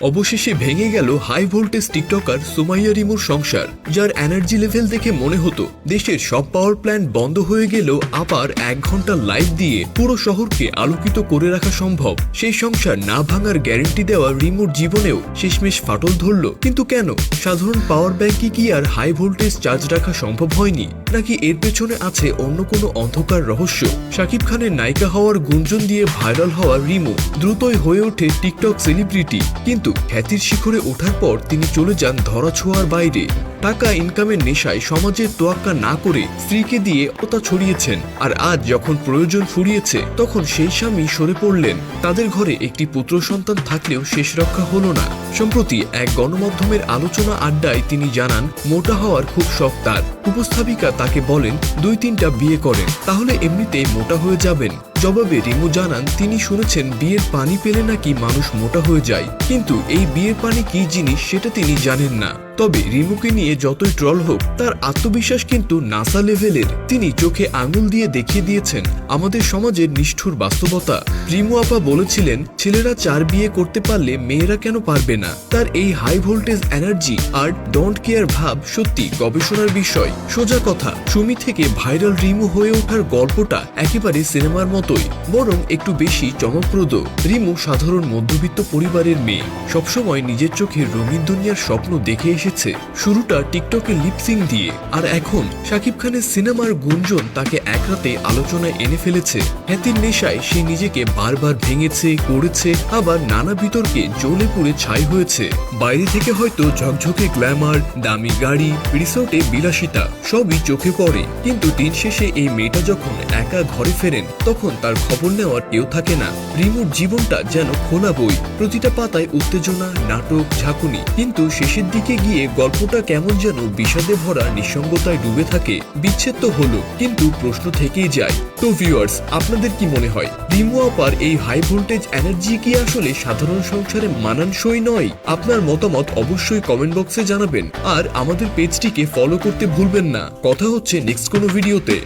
অবশেষে ভেঙে গেল হাই ভোল্টেজ টিকটকার সুমাইয়া রিমুর সংসার, যার এনার্জি লেভেল দেখে মনে হতো দেশের সব পাওয়ার প্ল্যান্ট বন্ধ হয়ে গেলেও আবার 1 ঘন্টা লাইভ দিয়ে পুরো শহরকে আলোকিত করে রাখা সম্ভব। সেই সংসার না ভাঙার গ্যারেন্টি দেওয়া রিমুর জীবনেও শেষমেশ ফাটল ধরল। কিন্তু কেন? সাধারণ পাওয়ার ব্যাংকে কি আর হাই ভোল্টেজ চার্জ রাখা সম্ভব হয়নি, নাকি এর পেছনে আছে অন্য কোনো অন্ধকার রহস্য? শাকিব খানের নায়িকা হওয়ার গুঞ্জন দিয়ে ভাইরাল হওয়া রিমু দ্রুতই হয়ে ওঠে টিকটক সেলিব্রিটি, কিন্তু খ্যাতির শিখরে ওঠার পর তিনি চলে যান ধরাছোঁয়ার বাইরে। টাকা ইনকামের নেশায় সমাজের তোয়াক্কা না করে স্ত্রীকে দিয়ে ওতা ছড়িয়েছেন, আর আজ যখন প্রয়োজন ফুরিয়েছে তখন সেই স্বামী সরে পড়লেন। তাদের ঘরে একটি পুত্র সন্তান থাকলেও শেষ রক্ষা হলো না। সম্প্রতি এক গণমাধ্যমের আলোচনা আড্ডায় তিনি জানান মোটা হওয়ার খুব শখ তার। উপস্থাপিকা তাকে বলেন 2-3টা বিয়ে করেন, তাহলে এমনিতেই মোটা হয়ে যাবেন। জবাবে রিমু জানান তিনি শুনেছেন বিয়ের পানি পেলে নাকি মানুষ মোটা হয়ে যায়, কিন্তু এই বিয়ের পানি কি জিনিস সেটা তিনি জানেন না। তবে রিমুকে নিয়ে যতই ট্রল হোক, তার আত্মবিশ্বাস কিন্তু নাসা লেভেলের। তিনি চোখে আঙুল দিয়ে দেখিয়ে দিয়েছেন আমাদের সমাজের নিষ্ঠুর বাস্তবতা। রিমু আপা বলেছিলেন ছেলেরা 4 বিয়ে করতে পারলে মেয়েরা কেন পারবে না। তার এই হাই ভোল্টেজ এনার্জি আর ডোন্ট কেয়ার ভাব সত্যি গবেষণার বিষয়। সোজা কথা, সুমি থেকে ভাইরাল রিমু হয়ে ওঠার গল্পটা একেবারে সিনেমার মতোই, বরং একটু বেশি চমকপ্রদ। রিমু সাধারণ মধ্যবিত্ত পরিবারের মেয়ে, সবসময় নিজের চোখে রঙিন দুনিয়ার স্বপ্ন দেখে এসেছে। শুরুটা টিকটকে লিপসিং দিয়ে, আর এখন শাকিব খানের সিনেমার গুঞ্জন তাকে এক রাতে আলোচনায় এনে ফেলেছে। খ্যাতির নেশায় সে নিজেকে বারবার ভেঙেছে, করেছে, আবার নানা বিতর্কে জ্বলে পুড়ে ছাই হয়েছে। বাইরে থেকে হয়তো ঝকঝকে গ্ল্যামার, দামি গাড়ি, রিসোর্টে বিলাসিতা সবই চোখে পড়ে, কিন্তু দিন শেষে এই মেয়েটা যখন একা ঘরে ফেরেন তখন তার খবর নেওয়ার কেউ থাকে না। রিমুর জীবনটা যেন খোলা বই, প্রতিটা পাতায় উত্তেজনা, নাটক, ঝাঁকুনি, কিন্তু শেষের দিকে গিয়ে গল্পটা কেমন যেন বিষাদে ভরা নিঃসঙ্গতায় ডুবে থাকে। বিচ্ছেদ তো হলো, কিন্তু প্রশ্ন থেকেই যায়। তো ভিউয়ার্স, আপনাদের কি মনে হয় রিমু আপার এই হাই ভোল্টেজ এনার্জি কি আসলে সাধারণ সংসারে মানানসই নয়? আপনার মতামত অবশ্যই কমেন্ট বক্সে জানাবেন, আর আমাদের পেজটিকে ফলো করতে ভুলবেন না। কথা হচ্ছে নেক্সট কোনো ভিডিওতে।